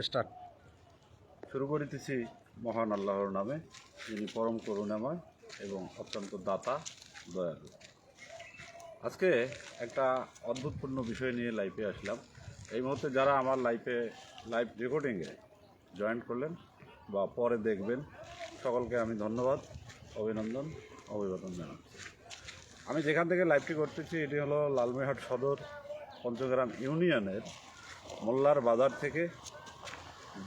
Start. শুরু করিতেছি মহান আল্লাহর নামে, যিনি পরম করুণাময় এবং অত্যন্ত দাতা দয়ালু। আজকে একটা অদ্ভুতপূর্ণ বিষয় নিয়ে লাইভে আসলাম। এই মুহূর্তে যারা আমার লাইভ রেকর্ডিংয়ে জয়েন করলেন বা পরে দেখবেন, সকলকে আমি ধন্যবাদ, অভিবাদন জানাচ্ছি। আমি যেখান থেকে লাইভটি করতেছি এটি হলো লালমনিরহাট সদর পঞ্চগ্রাম ইউনিয়নের মোল্লার বাজার থেকে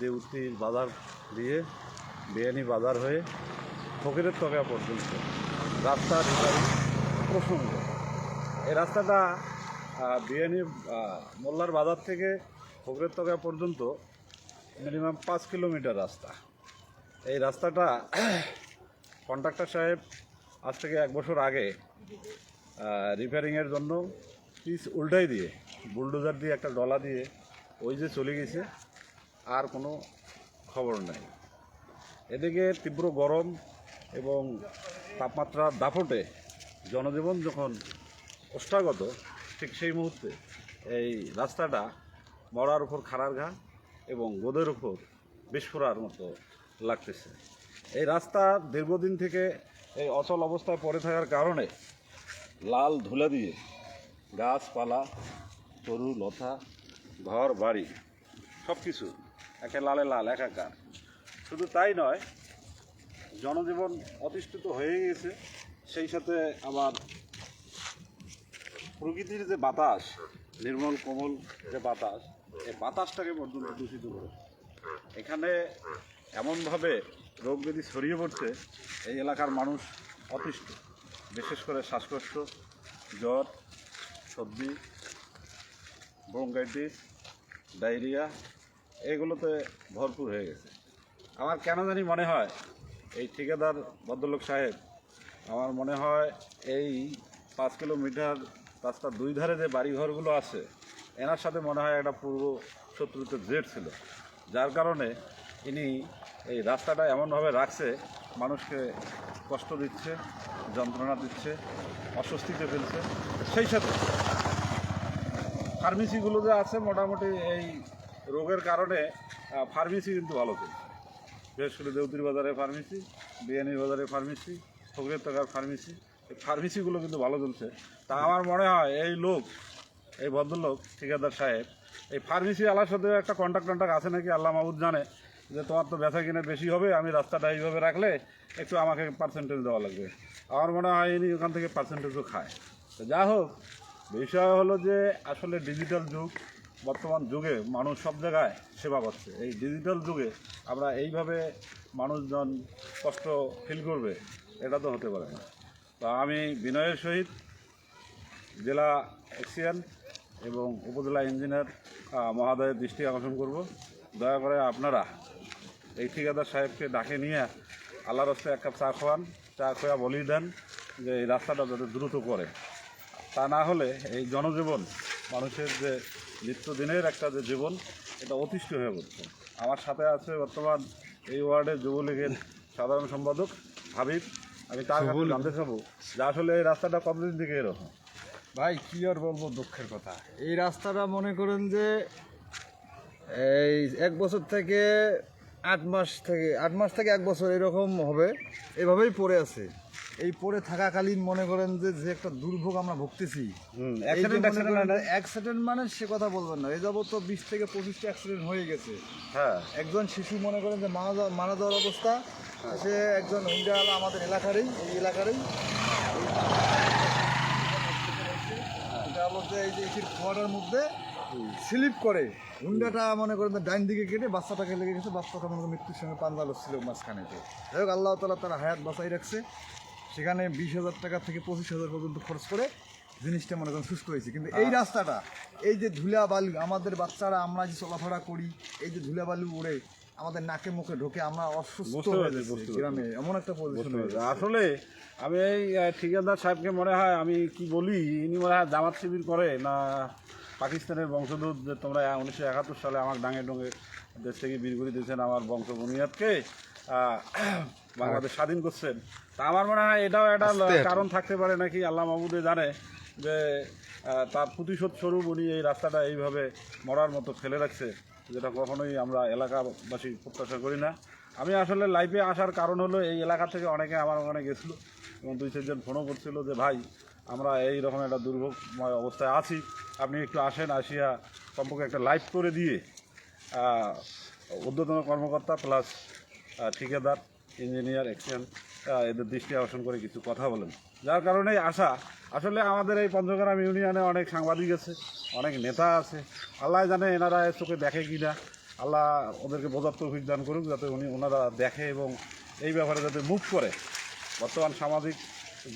দেউতির বাজার দিয়ে বিয়ানি বাজার হয়ে ফকিরের তকা পর্যন্ত রাস্তার প্রসঙ্গ। এই রাস্তাটা বিয়ানি মোল্লার বাজার থেকে ফকিরের তকা পর্যন্ত মিনিমাম 5 কিলোমিটার রাস্তা। এই রাস্তাটা কন্ট্রাক্টর সাহেব আজ থেকে 1 বছর আগে রিপেয়ারিংয়ের জন্য পিচ উল্টাই দিয়ে বুলডোজার দিয়ে একটা ডলা দিয়ে ওই যে চলে গেছে, আর কোনো খবর নাই। এদিকে তীব্র গরম এবং তাপমাত্রার দাপটে জনজীবন যখন ওষ্ঠাগত, ঠিক সেই মুহূর্তে এই রাস্তাটা মরার উপর খাড়ার ঘা এবং গোদের উপর বিস্ফোরার মতো লাগতেছে। এই রাস্তা দীর্ঘদিন থেকে এই অচল অবস্থায় পড়ে থাকার কারণে লাল ধুলা দিয়ে গাছপালা, তরু লতা, ঘর বাড়ি সব কিছু একে লালে লাল একাকার। শুধু তাই নয়, জনজীবন অতিষ্ঠিত হয়ে গেছে, সেই সাথে আবার প্রকৃতির যে বাতাস, নির্মল কোমল যে বাতাস, এই বাতাসটাকে পর্যন্ত দূষিত করে। এখানে এমনভাবে রোগ ব্যাধি ছড়িয়ে পড়ছে, এই এলাকার মানুষ অতিষ্ঠ, বিশেষ করে শ্বাসকষ্ট, জ্বর, সর্দি, ব্রঙ্কাইটিস, ডায়রিয়া এগুলোতে ভরপুর হয়ে গেছে। আমার কেন জানি মনে হয় এই ঠিকাদার ভদ্রলোক সাহেব, আমার মনে হয় এই 5 কিলোমিটার রাস্তার 2 ধারে যে বাড়িঘরগুলো আছে, এনার সাথে মনে হয় একটা পূর্ব শত্রুতে জেট ছিল, যার কারণে ইনি এই রাস্তাটা এমনভাবে রাখছে, মানুষকে কষ্ট দিচ্ছে, যন্ত্রণা দিচ্ছে, অস্বস্তিতে ফেলছে। সেই সাথে ফার্মেসিগুলো যে আছে, মোটামুটি এই রোগের কারণে ফার্মেসি কিন্তু ভালো চলছে। বিশেষ করে দেউতির বাজারে ফার্মেসি, বিয়ানির বাজারে ফার্মেসি, ফকিরের তকার ফার্মেসি, এই ফার্মেসিগুলো কিন্তু ভালো চলছে। তা আমার মনে হয় এই ভদ্রলোক ঠিকাদার সাহেব এই ফার্মেসি আলার সাথে একটা কন্ট্যাক্ট আছে নাকি, আল্লাহ মাহবুদ জানে, যে তোমার তো বেচা কিনে বেশি হবে, আমি রাস্তাটা এইভাবে রাখলে একটু আমাকে পার্সেন্টেজ দেওয়া লাগবে। আমার মনে হয় ইনি ওখান থেকে পার্সেন্টেজও খায়। তো যা হোক, বিষয় হলো যে আসলে ডিজিটাল যুগ, বর্তমান যুগে মানুষ সব জায়গায় সেবা করছে। এই ডিজিটাল যুগে আমরা এইভাবে মানুষজন কষ্ট ফিল করবে, এটা তো হতে পারে না। তো আমি বিনয়ের সহিত জেলা এক্সিয়ান এবং উপজেলা ইঞ্জিনিয়ার মহোদয়ের দৃষ্টি আকর্ষণ করব, দয়া করে আপনারা এই ঠিকাদার সাহেবকে ডাকে নিয়ে আল্লাহর রাস্তায় 1 কাপ চা খাওয়ান, চা খোয়া বলি দেন যে এই রাস্তাটা যাতে দ্রুত করে। তা না হলে এই জনজীবন, মানুষের যে নিত্যদিনের একটা যে জীবন, এটা অতিষ্ঠ হয়ে পড়ছে। আমার সাথে আছে বর্তমান এই ওয়ার্ডের যুবলীগের সাধারণ সম্পাদক হাবিব। আমি তার কাছে জানতে চাবো যে আসলে এই রাস্তাটা কতদিন থেকে এরকম। ভাই কি আর বলবো, দুঃখের কথা। এই রাস্তাটা মনে করেন যে এই 1 বছর থেকে 8 মাস থেকে 1 বছর এরকম হবে, এভাবেই পড়ে আছে। এই পড়ে থাকাকালীন মনে করেন যে একটা দুর্ভোগ আমরা ভুগতেছি। অ্যাক্সিডেন্ট মানে সে কথা বলবেন না, এই যাবত তো 20 থেকে 25টা অ্যাক্সিডেন্ট হয়ে গেছে। হ্যাঁ, একজন শিশু মনে করেন যে মারা যাওয়ার অবস্থা, সে একজন হুন্ডাওয়ালা আমাদের এই এলাকারই এই যে এসির ফোয়ারার মধ্যে স্লিপ করে হুন্ডাটা মনে করেন ডাইন দিকে কেটে বাচ্চাটাকে লেগে গেছে। বাচ্চাটা মনে করেন মৃত্যুর সঙ্গে পাঞ্জা ছিল মাঝখানেতে। যাই হোক, আল্লাহ তাআলা তারা হায়াত বাঁচাই রাখছে। সেখানে 20,000 টাকা থেকে 25,000 পর্যন্ত খরচ করে জিনিসটা মনে করেন সুস্থ হয়েছে। কিন্তু এই রাস্তাটা, এই যে ধুলা বালু, আমাদের বাচ্চারা আমরা যে চলাফেরা করি, এই যে ধুলা বালু উড়ে আমাদের নাকে মুখে ঢোকে, আমরা অসুস্থ হয়ে যাচ্ছি গ্রামে, এমন একটা পজিশন হয়েছে। আসলে আমি এই ঠিকাদার সাহেবকে মনে হয়, আমি কি বলি, ইনি মনে হয় জামাত শিবির করে না পাকিস্তানের বংশোদ্ভূত, যে তোমরা 1971 সালে আমার ডাঙে ডোঙে দেশ থেকে বীর করে দিয়েছেন, আমার বংশ বুনিয়াদকে বাংলাদেশ স্বাধীন করছেন। তা আমার মনে হয় এটাও একটা কারণ থাকতে পারে নাকি, আল্লাহ মাহমুদে জানে, যে তার প্রতিশোধ স্বরূপ উনি এই রাস্তাটা এইভাবে মরার মতো ফেলে রাখছে। যেটা কখনোই আমরা এলাকাবাসী প্রত্যাশা করি না। আমি আসলে লাইভে আসার কারণ হলো এই এলাকা থেকে অনেকে আমার ওখানে গেছিলো এবং 2-4 জন ফোনও করছিল যে ভাই আমরা এই রকম একটা দুর্ভোগময় অবস্থায় আছি, আপনি একটু আসেন, আসিয়া কমপক্ষে একটা লাইভ করে দিয়ে ঊর্ধ্বতন কর্মকর্তা প্লাস ঠিকাদার, ইঞ্জিনিয়ার, এক্সিয়ান এদের দৃষ্টি আকর্ষণ করে কিছু কথা বলেন। যার কারণে আসা। আসলে আমাদের এই পঞ্চগ্রাম ইউনিয়নে অনেক সাংবাদিক আছে, অনেক নেতা আছে, আল্লাহ জানে এনারা চোখে দেখে কি না। আল্লাহ ওদেরকে বোঝার তৌফিক দান করুক যাতে ওনারা দেখে এবং এই ব্যাপারে যাতে মুভ করে। বর্তমান সামাজিক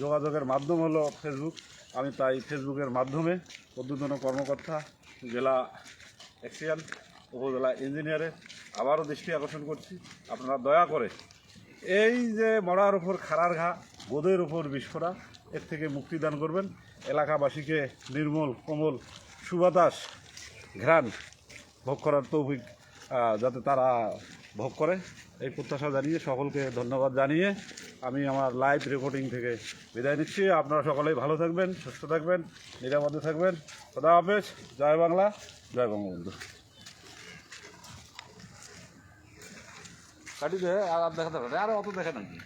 যোগাযোগের মাধ্যম হলো ফেসবুক। আমি তাই ফেসবুকের মাধ্যমে ঊর্ধ্বতন কর্মকর্তা, জেলা এক্সিয়ান, উপজেলা ইঞ্জিনিয়ারের আবারও দৃষ্টি আকর্ষণ করছি, আপনারা দয়া করে এই যে মরার উপর খাড়ার ঘা, গোদের উপর বিস্ফোরা, এর থেকে মুক্তিদান করবেন। এলাকাবাসীকে নির্মল কোমল সুবাতাস ঘ্রাণ ভোগ করার তৌফিক যাতে তারা ভোগ করে, এই প্রত্যাশা জানিয়ে সকলকে ধন্যবাদ জানিয়ে আমি আমার লাইভ রেকর্ডিং থেকে বিদায় নিচ্ছি। আপনারা সকলেই ভালো থাকবেন, সুস্থ থাকবেন, নিরাপদে থাকবেন। খোদা হাফেজ। জয় বাংলা, জয় বঙ্গবন্ধু। কাটি দে আর দেখাতে পারে আর অত দেখে নাকি।